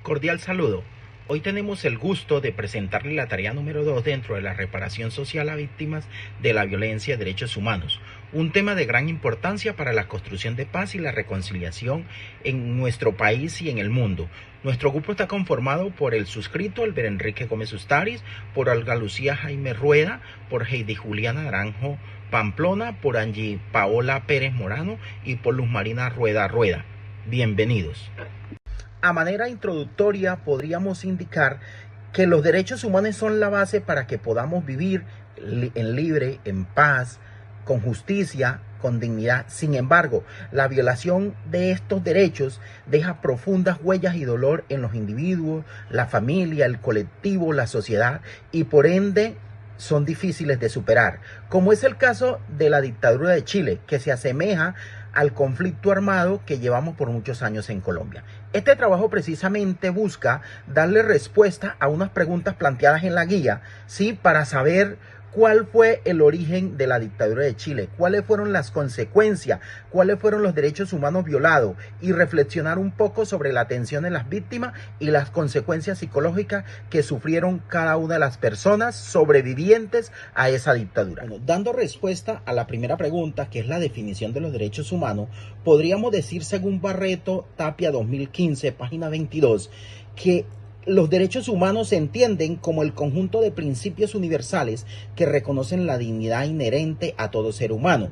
Cordial saludo. Hoy tenemos el gusto de presentarle la tarea número 2 dentro de la reparación social a víctimas de la violencia y derechos humanos, un tema de gran importancia para la construcción de paz y la reconciliación en nuestro país y en el mundo. Nuestro grupo está conformado por el suscrito Albert Enrique Gómez Ustaris, por Olga Lucía Jaime Rueda, por Heidi Juliana Naranjo Pamplona, por Angie Paola Pérez Morano y por Luz Marina Rueda Rueda. Bienvenidos. A manera introductoria podríamos indicar que los derechos humanos son la base para que podamos vivir en libre, en paz, con justicia, con dignidad. Sin embargo, la violación de estos derechos deja profundas huellas y dolor en los individuos, la familia, el colectivo, la sociedad y por ende son difíciles de superar, como es el caso de la dictadura de Chile, que se asemeja al conflicto armado que llevamos por muchos años en Colombia. Este trabajo precisamente busca darle respuesta a unas preguntas planteadas en la guía, ¿sí? Para saber cuál fue el origen de la dictadura de Chile, cuáles fueron las consecuencias, cuáles fueron los derechos humanos violados y reflexionar un poco sobre la atención de las víctimas y las consecuencias psicológicas que sufrieron cada una de las personas sobrevivientes a esa dictadura. Bueno, dando respuesta a la primera pregunta, que es la definición de los derechos humanos, podríamos decir, según Barreto Tapia 2015, página 22, que los derechos humanos se entienden como el conjunto de principios universales que reconocen la dignidad inherente a todo ser humano,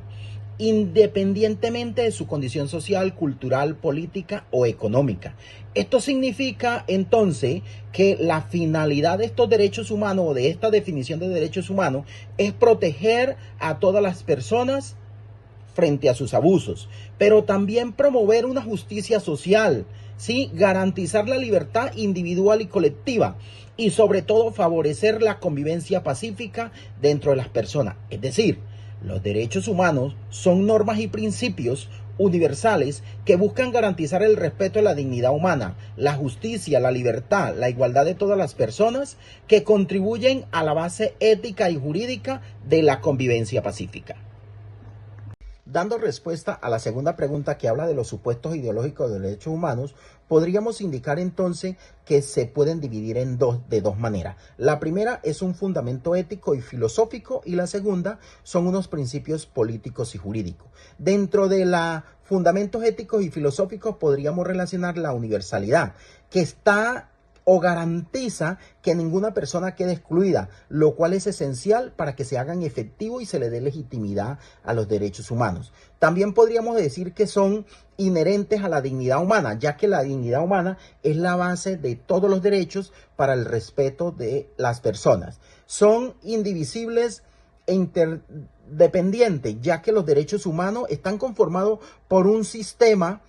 independientemente de su condición social, cultural, política o económica. Esto significa entonces que la finalidad de estos derechos humanos o de esta definición de derechos humanos es proteger a todas las personas frente a sus abusos, pero también promover una justicia social, ¿sí? Garantizar la libertad individual y colectiva y sobre todo favorecer la convivencia pacífica dentro de las personas. Es decir, los derechos humanos son normas y principios universales que buscan garantizar el respeto a la dignidad humana, la justicia, la libertad, la igualdad de todas las personas que contribuyen a la base ética y jurídica de la convivencia pacífica. Dando respuesta a la segunda pregunta que habla de los supuestos ideológicos de los derechos humanos, podríamos indicar entonces que se pueden dividir de dos maneras. La primera es un fundamento ético y filosófico y la segunda son unos principios políticos y jurídicos. Dentro de los fundamentos éticos y filosóficos podríamos relacionar la universalidad, que está o garantiza que ninguna persona quede excluida, lo cual es esencial para que se hagan efectivos y se le dé legitimidad a los derechos humanos. También podríamos decir que son inherentes a la dignidad humana, ya que la dignidad humana es la base de todos los derechos para el respeto de las personas. Son indivisibles e interdependientes, ya que los derechos humanos están conformados por un sistema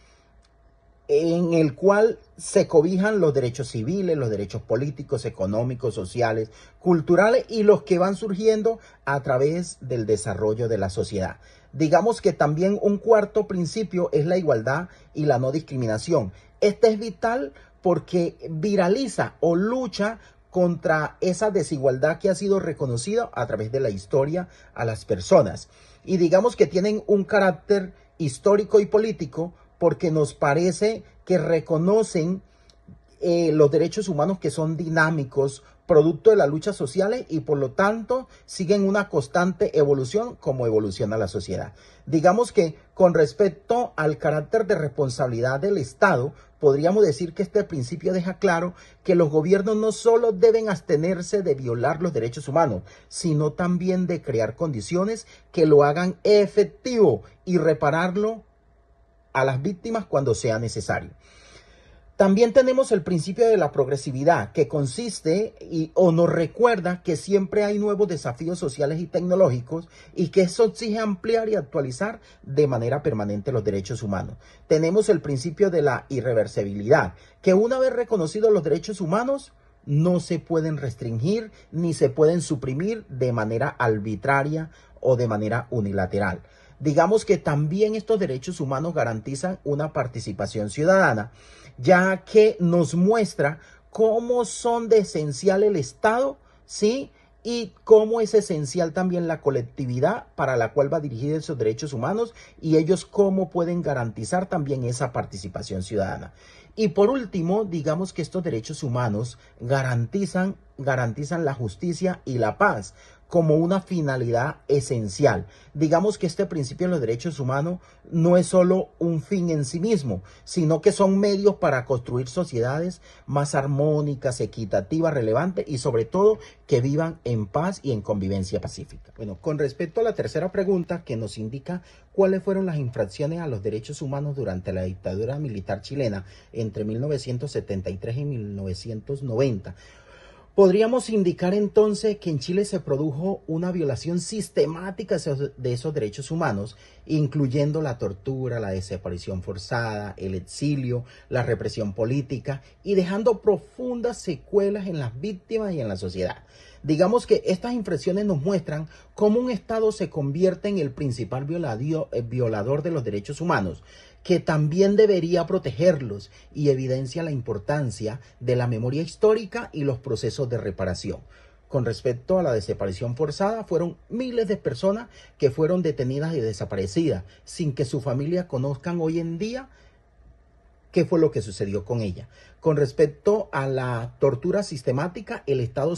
en el cual se cobijan los derechos civiles, los derechos políticos, económicos, sociales, culturales y los que van surgiendo a través del desarrollo de la sociedad. Digamos que también un cuarto principio es la igualdad y la no discriminación. Este es vital porque viraliza o lucha contra esa desigualdad que ha sido reconocida a través de la historia a las personas. Y digamos que tienen un carácter histórico y político porque nos parece que reconocen los derechos humanos que son dinámicos, producto de las luchas sociales y por lo tanto siguen una constante evolución como evoluciona la sociedad. Digamos que con respecto al carácter de responsabilidad del Estado, podríamos decir que este principio deja claro que los gobiernos no solo deben abstenerse de violar los derechos humanos, sino también de crear condiciones que lo hagan efectivo y repararlo a las víctimas cuando sea necesario. También tenemos el principio de la progresividad, que consiste o nos recuerda que siempre hay nuevos desafíos sociales y tecnológicos y que eso exige ampliar y actualizar de manera permanente los derechos humanos. Tenemos el principio de la irreversibilidad, que una vez reconocidos los derechos humanos, no se pueden restringir ni se pueden suprimir de manera arbitraria o de manera unilateral. Digamos que también estos derechos humanos garantizan una participación ciudadana, ya que nos muestra cómo son de esencial el Estado, ¿sí? Y cómo es esencial también la colectividad para la cual va dirigida esos derechos humanos y ellos cómo pueden garantizar también esa participación ciudadana. Y por último, digamos que estos derechos humanos garantizan la justicia y la paz como una finalidad esencial. Digamos que este principio de los derechos humanos no es solo un fin en sí mismo, sino que son medios para construir sociedades más armónicas, equitativas, relevantes y sobre todo que vivan en paz y en convivencia pacífica. Bueno, con respecto a la tercera pregunta que nos indica cuáles fueron las infracciones a los derechos humanos durante la dictadura militar chilena entre 1973 y 1990, podríamos indicar entonces que en Chile se produjo una violación sistemática de esos derechos humanos, incluyendo la tortura, la desaparición forzada, el exilio, la represión política y dejando profundas secuelas en las víctimas y en la sociedad. Digamos que estas infracciones nos muestran cómo un Estado se convierte en el principal violador de los derechos humanos, que también debería protegerlos, y evidencia la importancia de la memoria histórica y los procesos de reparación. Con respecto a la desaparición forzada, fueron miles de personas que fueron detenidas y desaparecidas sin que su familia conozcan hoy en día qué fue lo que sucedió con ella. Con respecto a la tortura sistemática, el Estado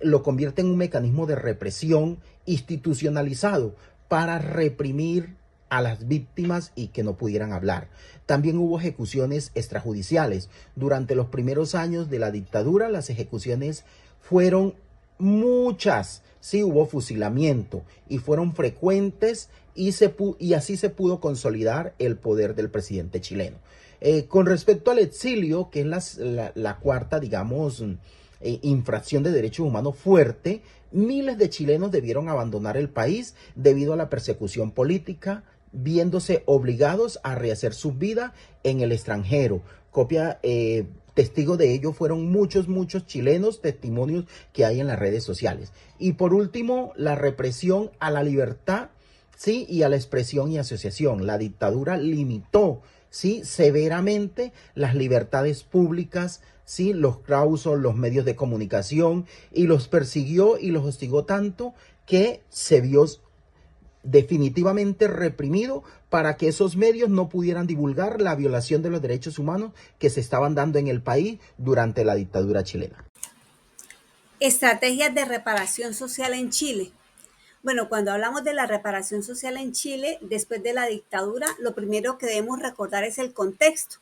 lo convierte en un mecanismo de represión institucionalizado para reprimir a las víctimas y que no pudieran hablar. También hubo ejecuciones extrajudiciales. Durante los primeros años de la dictadura, las ejecuciones fueron muchas. Sí, hubo fusilamiento y fueron frecuentes y así se pudo consolidar el poder del presidente chileno. Con respecto al exilio, que es la cuarta, digamos, infracción de derechos humanos fuerte, miles de chilenos debieron abandonar el país debido a la persecución política, viéndose obligados a rehacer sus vidas en el extranjero. Testigo de ello fueron muchos chilenos, testimonios que hay en las redes sociales. Y por último, la represión a la libertad, sí, y a la expresión y asociación. La dictadura limitó, sí, severamente las libertades públicas, sí, los clausos, los medios de comunicación, y los persiguió y los hostigó tanto que se vio definitivamente reprimido para que esos medios no pudieran divulgar la violación de los derechos humanos que se estaban dando en el país durante la dictadura chilena. Estrategias de reparación social en Chile. Bueno, cuando hablamos de la reparación social en Chile, después de la dictadura, lo primero que debemos recordar es el contexto.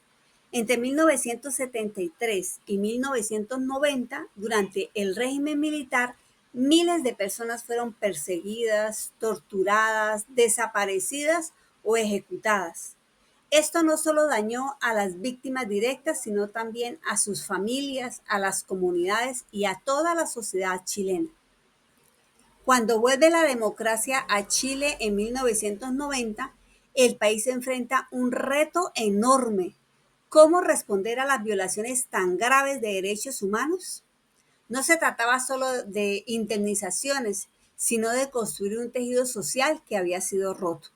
Entre 1973 y 1990, durante el régimen militar, miles de personas fueron perseguidas, torturadas, desaparecidas o ejecutadas. Esto no solo dañó a las víctimas directas, sino también a sus familias, a las comunidades y a toda la sociedad chilena. Cuando vuelve la democracia a Chile en 1990, el país se enfrenta a un reto enorme. ¿Cómo responder a las violaciones tan graves de derechos humanos? No se trataba solo de indemnizaciones, sino de construir un tejido social que había sido roto.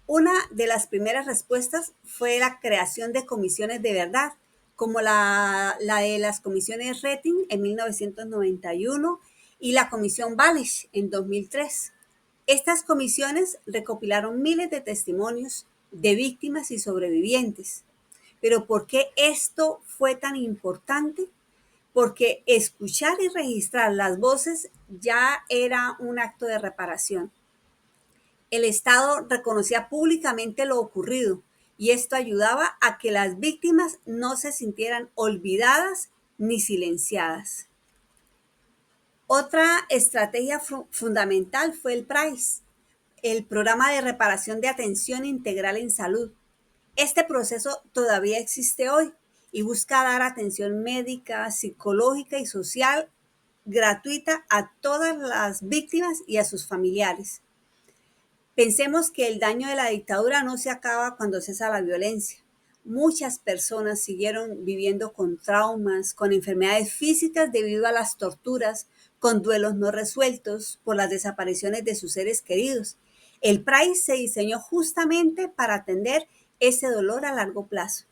Una de las primeras respuestas fue la creación de comisiones de verdad, como la de las comisiones Rating en 1991 y la comisión Balish en 2003. Estas comisiones recopilaron miles de testimonios de víctimas y sobrevivientes. Pero ¿por qué esto fue tan importante? Porque escuchar y registrar las voces ya era un acto de reparación. El Estado reconocía públicamente lo ocurrido y esto ayudaba a que las víctimas no se sintieran olvidadas ni silenciadas. Otra estrategia fundamental fue el PRICE, el Programa de Reparación de Atención Integral en Salud. Este proceso todavía existe hoy y busca dar atención médica, psicológica y social gratuita a todas las víctimas y a sus familiares. Pensemos que el daño de la dictadura no se acaba cuando cesa la violencia. Muchas personas siguieron viviendo con traumas, con enfermedades físicas debido a las torturas, con duelos no resueltos por las desapariciones de sus seres queridos. El PRICE se diseñó justamente para atender ese dolor a largo plazo.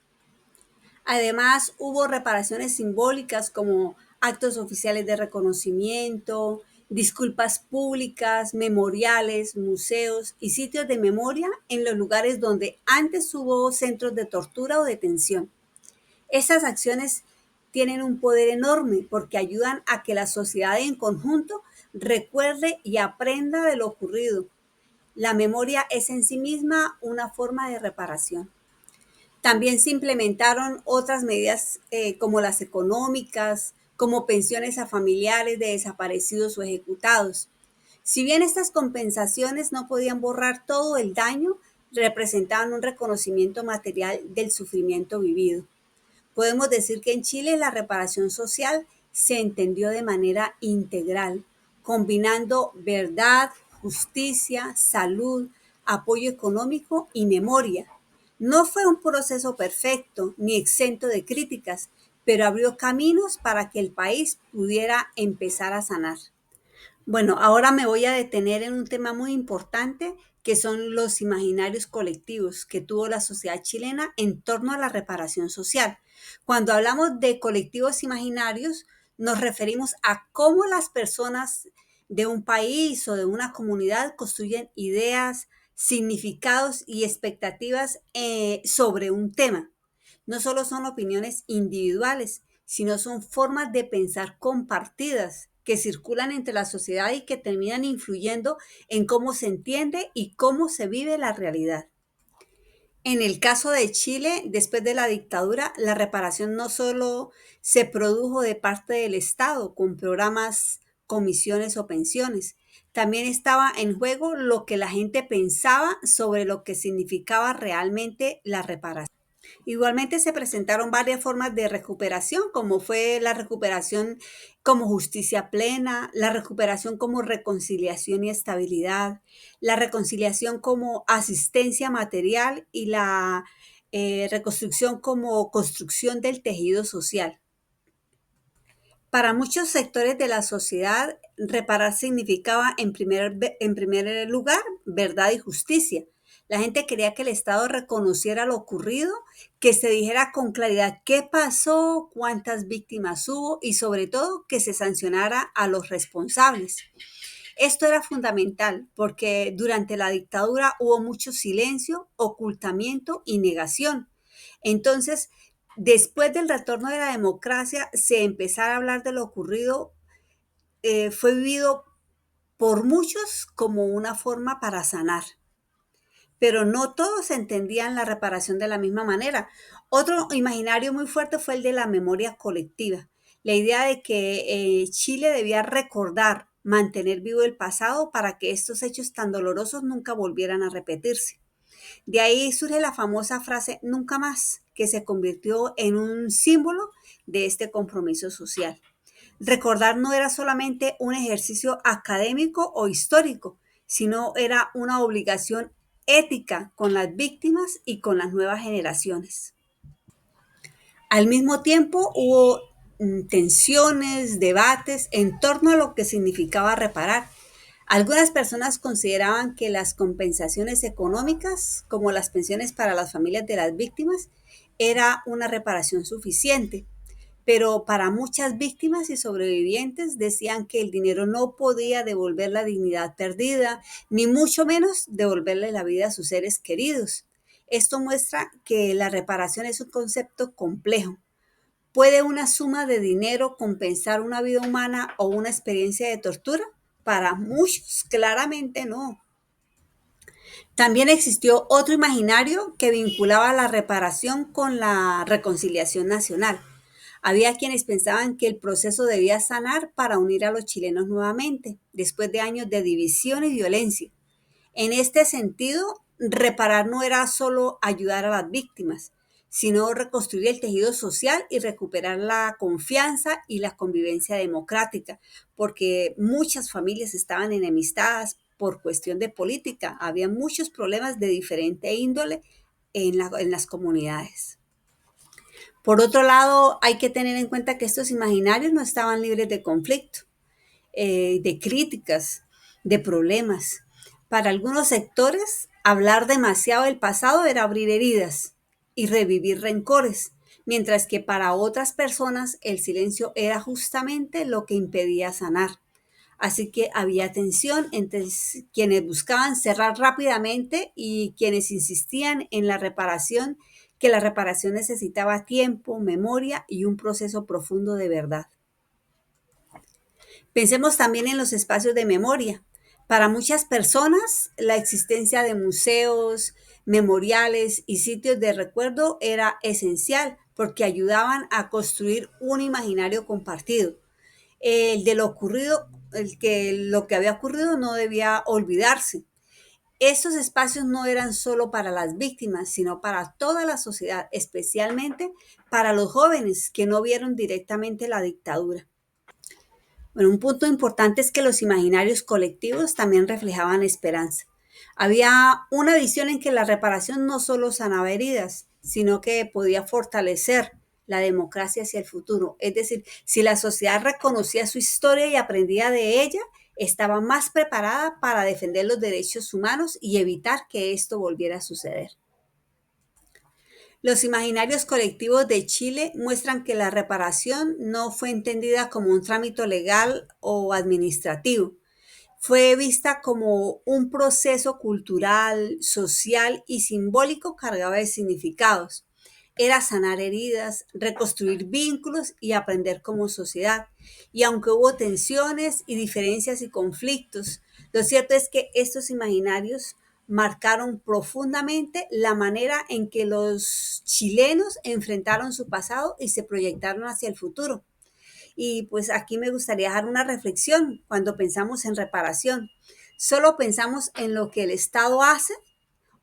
Además, hubo reparaciones simbólicas como actos oficiales de reconocimiento, disculpas públicas, memoriales, museos y sitios de memoria en los lugares donde antes hubo centros de tortura o detención. Estas acciones tienen un poder enorme porque ayudan a que la sociedad en conjunto recuerde y aprenda de lo ocurrido. La memoria es en sí misma una forma de reparación. También se implementaron otras medidas como las económicas, como pensiones a familiares de desaparecidos o ejecutados. Si bien estas compensaciones no podían borrar todo el daño, representaban un reconocimiento material del sufrimiento vivido. Podemos decir que en Chile la reparación social se entendió de manera integral, combinando verdad, justicia, salud, apoyo económico y memoria. No fue un proceso perfecto ni exento de críticas, pero abrió caminos para que el país pudiera empezar a sanar. Bueno, ahora me voy a detener en un tema muy importante que son los imaginarios colectivos que tuvo la sociedad chilena en torno a la reparación social. Cuando hablamos de colectivos imaginarios, nos referimos a cómo las personas de un país o de una comunidad construyen ideas, significados y expectativas sobre un tema. No solo son opiniones individuales, sino son formas de pensar compartidas que circulan entre la sociedad y que terminan influyendo en cómo se entiende y cómo se vive la realidad. En el caso de Chile, después de la dictadura, la reparación no solo se produjo de parte del Estado con programas, comisiones o pensiones, también estaba en juego lo que la gente pensaba sobre lo que significaba realmente la reparación. Igualmente se presentaron varias formas de recuperación, como fue la recuperación como justicia plena, la recuperación como reconciliación y estabilidad, la reconciliación como asistencia material y la reconstrucción como construcción del tejido social. Para muchos sectores de la sociedad, reparar significaba, en primer lugar, verdad y justicia. La gente quería que el Estado reconociera lo ocurrido, que se dijera con claridad qué pasó, cuántas víctimas hubo y sobre todo que se sancionara a los responsables. Esto era fundamental porque durante la dictadura hubo mucho silencio, ocultamiento y negación. Entonces, después del retorno de la democracia, se empezar a hablar de lo ocurrido fue vivido por muchos como una forma para sanar, pero no todos entendían la reparación de la misma manera. Otro imaginario muy fuerte fue el de la memoria colectiva, la idea de que Chile debía recordar, mantener vivo el pasado para que estos hechos tan dolorosos nunca volvieran a repetirse. De ahí surge la famosa frase nunca más, que se convirtió en un símbolo de este compromiso social. Recordar no era solamente un ejercicio académico o histórico, sino era una obligación ética con las víctimas y con las nuevas generaciones. Al mismo tiempo hubo tensiones, debates en torno a lo que significaba reparar. Algunas personas consideraban que las compensaciones económicas, como las pensiones para las familias de las víctimas, era una reparación suficiente, pero para muchas víctimas y sobrevivientes decían que el dinero no podía devolver la dignidad perdida, ni mucho menos devolverle la vida a sus seres queridos. Esto muestra que la reparación es un concepto complejo. ¿Puede una suma de dinero compensar una vida humana o una experiencia de tortura? Para muchos, claramente no. También existió otro imaginario que vinculaba la reparación con la reconciliación nacional. Había quienes pensaban que el proceso debía sanar para unir a los chilenos nuevamente, después de años de división y violencia. En este sentido, reparar no era solo ayudar a las víctimas, sino reconstruir el tejido social y recuperar la confianza y la convivencia democrática, porque muchas familias estaban enemistadas por cuestión de política. Había muchos problemas de diferente índole en las comunidades. Por otro lado, hay que tener en cuenta que estos imaginarios no estaban libres de conflicto, de críticas, de problemas. Para algunos sectores, hablar demasiado del pasado era abrir heridas y revivir rencores, mientras que para otras personas el silencio era justamente lo que impedía sanar. Así que había tensión entre quienes buscaban cerrar rápidamente y quienes insistían en la reparación, que la reparación necesitaba tiempo, memoria y un proceso profundo de verdad. Pensemos también en los espacios de memoria. Para muchas personas, la existencia de museos, memoriales y sitios de recuerdo era esencial porque ayudaban a construir un imaginario compartido. El de lo ocurrido, el que lo que había ocurrido no debía olvidarse. Estos espacios no eran solo para las víctimas, sino para toda la sociedad, especialmente para los jóvenes que no vieron directamente la dictadura. Bueno, un punto importante es que los imaginarios colectivos también reflejaban esperanza. Había una visión en que la reparación no solo sanaba heridas, sino que podía fortalecer la democracia hacia el futuro. Es decir, si la sociedad reconocía su historia y aprendía de ella, estaba más preparada para defender los derechos humanos y evitar que esto volviera a suceder. Los imaginarios colectivos de Chile muestran que la reparación no fue entendida como un trámite legal o administrativo, fue vista como un proceso cultural, social y simbólico cargado de significados. Era sanar heridas, reconstruir vínculos y aprender como sociedad. Y aunque hubo tensiones y diferencias y conflictos, lo cierto es que estos imaginarios marcaron profundamente la manera en que los chilenos enfrentaron su pasado y se proyectaron hacia el futuro. Y pues aquí me gustaría dejar una reflexión cuando pensamos en reparación. ¿Solo pensamos en lo que el Estado hace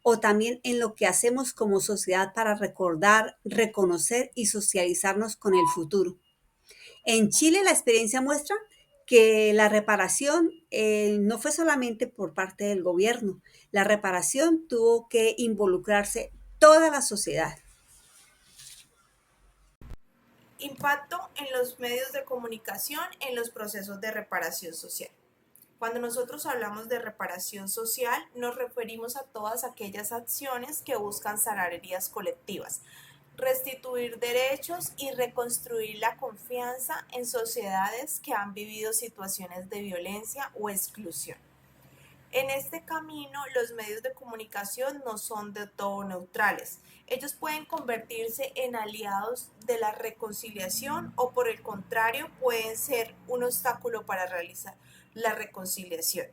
o también en lo que hacemos como sociedad para recordar, reconocer y socializarnos con el futuro? En Chile la experiencia muestra que la reparación no fue solamente por parte del gobierno, la reparación tuvo que involucrarse toda la sociedad. Impacto en los medios de comunicación en los procesos de reparación social. Cuando nosotros hablamos de reparación social, nos referimos a todas aquellas acciones que buscan sanar heridas colectivas, restituir derechos y reconstruir la confianza en sociedades que han vivido situaciones de violencia o exclusión. En este camino, los medios de comunicación no son de todo neutrales. Ellos pueden convertirse en aliados de la reconciliación o por el contrario pueden ser un obstáculo para realizar la reconciliación.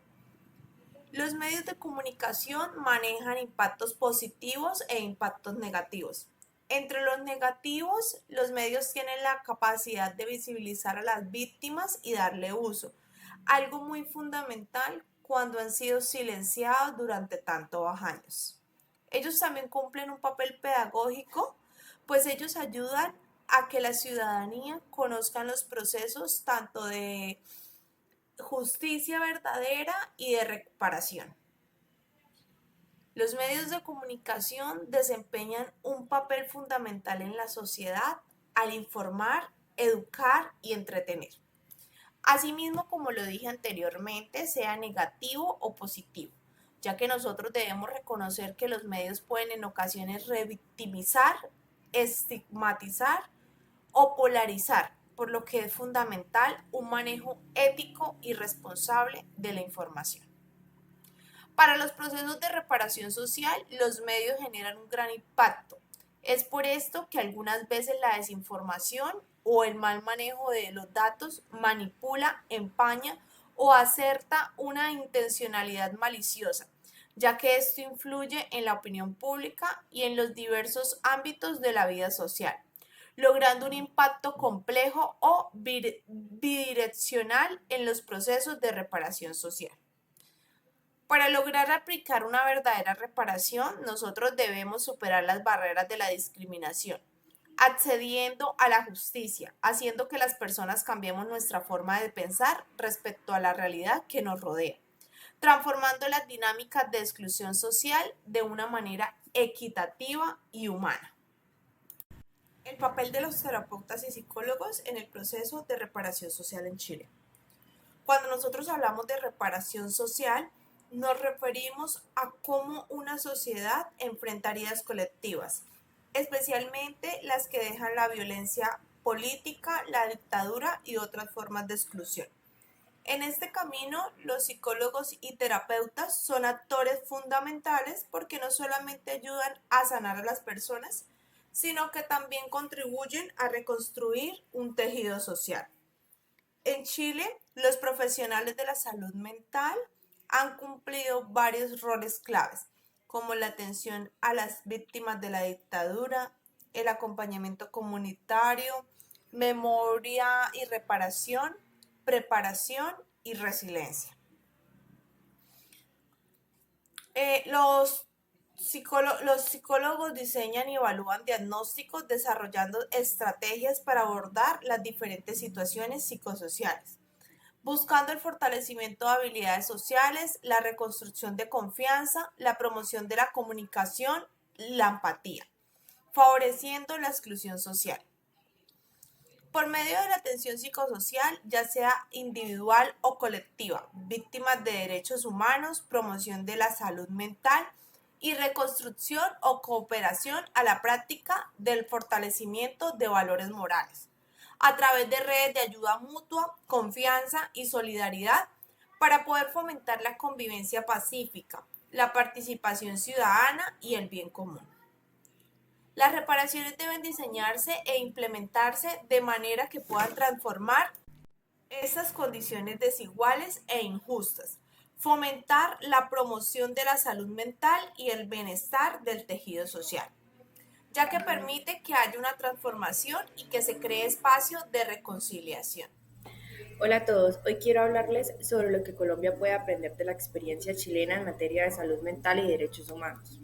Los medios de comunicación manejan impactos positivos e impactos negativos. Entre los negativos, los medios tienen la capacidad de visibilizar a las víctimas y darle uso, algo muy fundamental cuando han sido silenciados durante tantos años. Ellos también cumplen un papel pedagógico, pues ellos ayudan a que la ciudadanía conozca los procesos tanto de justicia verdadera y de reparación. Los medios de comunicación desempeñan un papel fundamental en la sociedad al informar, educar y entretener. Asimismo, como lo dije anteriormente, sea negativo o positivo, ya que nosotros debemos reconocer que los medios pueden en ocasiones revictimizar, estigmatizar o polarizar, por lo que es fundamental un manejo ético y responsable de la información. Para los procesos de reparación social, los medios generan un gran impacto. Es por esto que algunas veces la desinformación o el mal manejo de los datos manipula, empaña o acerta una intencionalidad maliciosa, ya que esto influye en la opinión pública y en los diversos ámbitos de la vida social, logrando un impacto complejo o bidireccional en los procesos de reparación social. Para lograr aplicar una verdadera reparación, nosotros debemos superar las barreras de la discriminación, accediendo a la justicia, haciendo que las personas cambiemos nuestra forma de pensar respecto a la realidad que nos rodea, transformando las dinámicas de exclusión social de una manera equitativa y humana. El papel de los terapeutas y psicólogos en el proceso de reparación social en Chile. Cuando nosotros hablamos de reparación social, nos referimos a cómo una sociedad enfrenta heridas colectivas, especialmente las que dejan la violencia política, la dictadura y otras formas de exclusión. En este camino, los psicólogos y terapeutas son actores fundamentales porque no solamente ayudan a sanar a las personas, sino que también contribuyen a reconstruir un tejido social. En Chile, los profesionales de la salud mental han cumplido varios roles claves, como la atención a las víctimas de la dictadura, el acompañamiento comunitario, memoria y reparación, preparación y resiliencia. Los psicólogos diseñan y evalúan diagnósticos desarrollando estrategias para abordar las diferentes situaciones psicosociales, buscando el fortalecimiento de habilidades sociales, la reconstrucción de confianza, la promoción de la comunicación, la empatía, favoreciendo la exclusión social. Por medio de la atención psicosocial, ya sea individual o colectiva, víctimas de derechos humanos, promoción de la salud mental y reconstrucción o cooperación a la práctica del fortalecimiento de valores morales, a través de redes de ayuda mutua, confianza y solidaridad para poder fomentar la convivencia pacífica, la participación ciudadana y el bien común. Las reparaciones deben diseñarse e implementarse de manera que puedan transformar esas condiciones desiguales e injustas, fomentar la promoción de la salud mental y el bienestar del tejido social, ya que permite que haya una transformación y que se cree espacio de reconciliación. Hola a todos, hoy quiero hablarles sobre lo que Colombia puede aprender de la experiencia chilena en materia de salud mental y derechos humanos.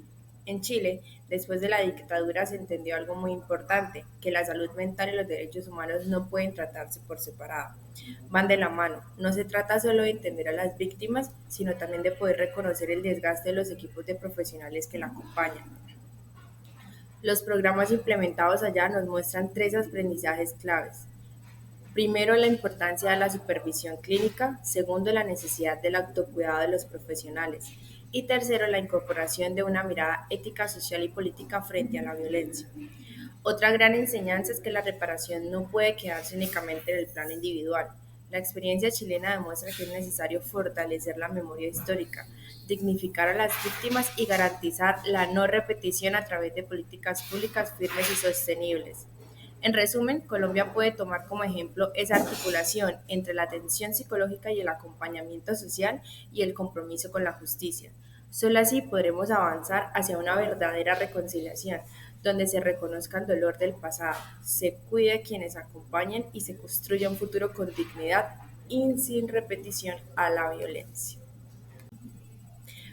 En Chile, después de la dictadura se entendió algo muy importante, que la salud mental y los derechos humanos no pueden tratarse por separado. Van de la mano. No se trata solo de entender a las víctimas, sino también de poder reconocer el desgaste de los equipos de profesionales que la acompañan. Los programas implementados allá nos muestran tres aprendizajes claves. Primero, la importancia de la supervisión clínica. Segundo, la necesidad del autocuidado de los profesionales. Y tercero, la incorporación de una mirada ética, social y política frente a la violencia. Otra gran enseñanza es que la reparación no puede quedarse únicamente en el plano individual. La experiencia chilena demuestra que es necesario fortalecer la memoria histórica, dignificar a las víctimas y garantizar la no repetición a través de políticas públicas firmes y sostenibles. En resumen, Colombia puede tomar como ejemplo esa articulación entre la atención psicológica y el acompañamiento social y el compromiso con la justicia. Solo así podremos avanzar hacia una verdadera reconciliación, donde se reconozca el dolor del pasado, se cuide a quienes acompañan y se construya un futuro con dignidad y sin repetición a la violencia.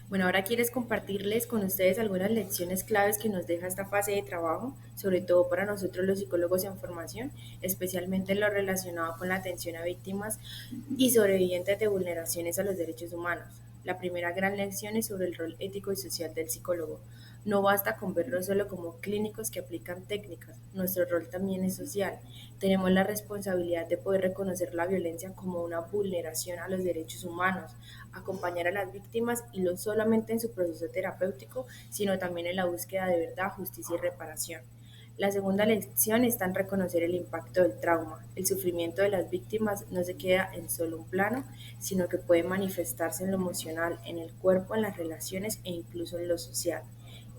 Bueno, ahora quieres compartirles con ustedes algunas lecciones claves que nos deja esta fase de trabajo, sobre todo para nosotros los psicólogos en formación, especialmente en lo relacionado con la atención a víctimas y sobrevivientes de vulneraciones a los derechos humanos. La primera gran lección es sobre el rol ético y social del psicólogo. No basta con verlo solo como clínicos que aplican técnicas, nuestro rol también es social. Tenemos la responsabilidad de poder reconocer la violencia como una vulneración a los derechos humanos, acompañar a las víctimas y no solamente en su proceso terapéutico, sino también en la búsqueda de verdad, justicia y reparación. La segunda lección está en reconocer el impacto del trauma. El sufrimiento de las víctimas no se queda en solo un plano, sino que puede manifestarse en lo emocional, en el cuerpo, en las relaciones e incluso en lo social.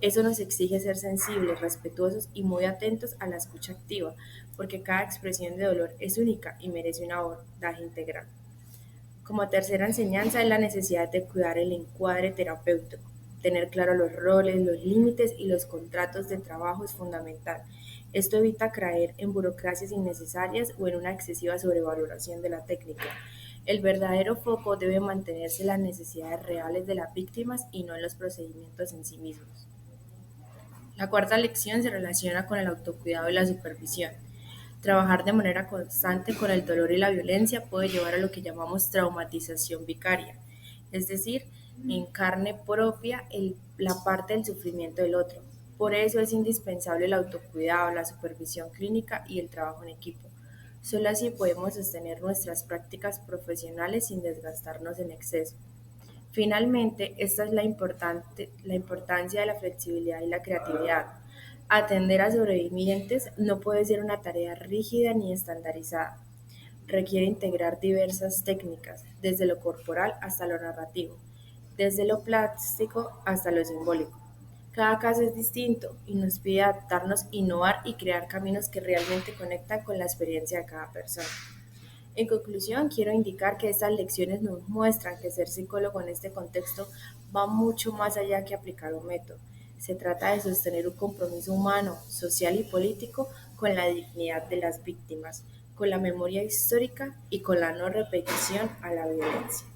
Eso nos exige ser sensibles, respetuosos y muy atentos a la escucha activa, porque cada expresión de dolor es única y merece un abordaje integral. Como tercera enseñanza es la necesidad de cuidar el encuadre terapéutico. Tener claro los roles, los límites y los contratos de trabajo es fundamental. Esto evita caer en burocracias innecesarias o en una excesiva sobrevaloración de la técnica. El verdadero foco debe mantenerse en las necesidades reales de las víctimas y no en los procedimientos en sí mismos. La cuarta lección se relaciona con el autocuidado y la supervisión. Trabajar de manera constante con el dolor y la violencia puede llevar a lo que llamamos traumatización vicaria, es decir, en carne propia la parte del sufrimiento del otro. Por eso es indispensable el autocuidado, la supervisión clínica y el trabajo en equipo. Solo así podemos sostener nuestras prácticas profesionales sin desgastarnos en exceso. Finalmente, esta es la importancia de la flexibilidad y la creatividad. Atender a sobrevivientes no puede ser una tarea rígida ni estandarizada. Requiere integrar diversas técnicas, desde lo corporal hasta lo narrativo, desde lo plástico hasta lo simbólico. Cada caso es distinto y nos pide adaptarnos, innovar y crear caminos que realmente conectan con la experiencia de cada persona. En conclusión, quiero indicar que estas lecciones nos muestran que ser psicólogo en este contexto va mucho más allá que aplicar un método. Se trata de sostener un compromiso humano, social y político con la dignidad de las víctimas, con la memoria histórica y con la no repetición a la violencia.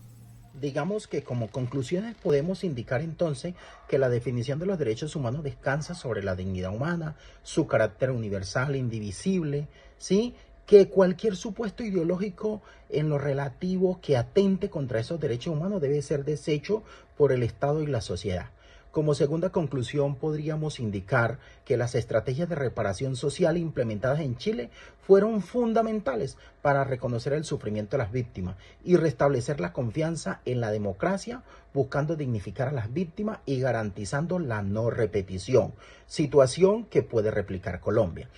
Digamos que como conclusiones podemos indicar entonces que la definición de los derechos humanos descansa sobre la dignidad humana, su carácter universal, indivisible, ¿sí? Que cualquier supuesto ideológico en lo relativo que atente contra esos derechos humanos debe ser deshecho por el Estado y la sociedad. Como segunda conclusión, podríamos indicar que las estrategias de reparación social implementadas en Chile fueron fundamentales para reconocer el sufrimiento de las víctimas y restablecer la confianza en la democracia, buscando dignificar a las víctimas y garantizando la no repetición, situación que puede replicar Colombia.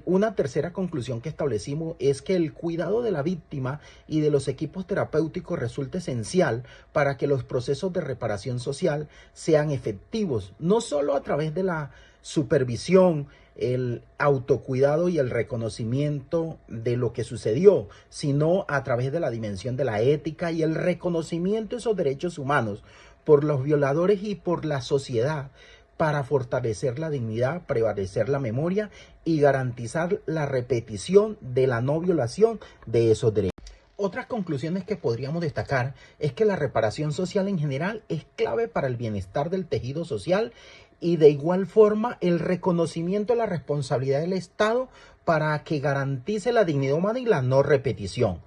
Una tercera conclusión que establecimos es que el cuidado de la víctima y de los equipos terapéuticos resulta esencial para que los procesos de reparación social sean efectivos, no solo a través de la supervisión, el autocuidado y el reconocimiento de lo que sucedió, sino a través de la dimensión de la ética y el reconocimiento de esos derechos humanos por los violadores y por la sociedad, para fortalecer la dignidad, prevalecer la memoria y garantizar la repetición de la no violación de esos derechos. Otras conclusiones que podríamos destacar es que la reparación social en general es clave para el bienestar del tejido social y de igual forma el reconocimiento de la responsabilidad del Estado para que garantice la dignidad humana y la no repetición.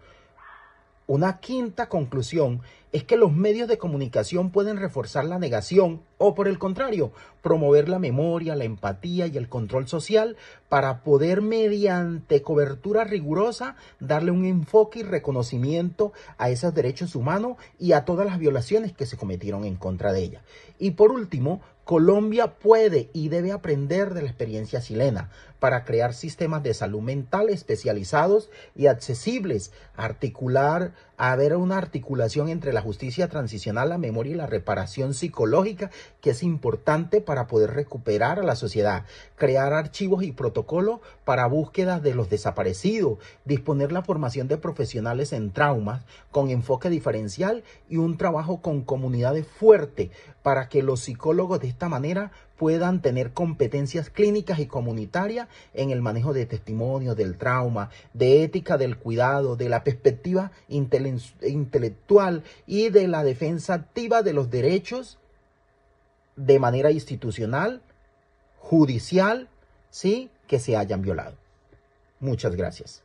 Una quinta conclusión es que los medios de comunicación pueden reforzar la negación o, por el contrario, promover la memoria, la empatía y el control social para poder, mediante cobertura rigurosa, darle un enfoque y reconocimiento a esos derechos humanos y a todas las violaciones que se cometieron en contra de ellas. Y por último, Colombia puede y debe aprender de la experiencia chilena para crear sistemas de salud mental especializados y accesibles, haber una articulación entre la justicia transicional, la memoria y la reparación psicológica, que es importante para poder recuperar a la sociedad, crear archivos y protocolos para búsquedas de los desaparecidos, disponer la formación de profesionales en traumas con enfoque diferencial y un trabajo con comunidades fuerte para que los psicólogos de esta manera puedan tener competencias clínicas y comunitarias en el manejo de testimonios, del trauma, de ética del cuidado, de la perspectiva intelectual y de la defensa activa de los derechos de manera institucional, judicial, sí, que se hayan violado. Muchas gracias.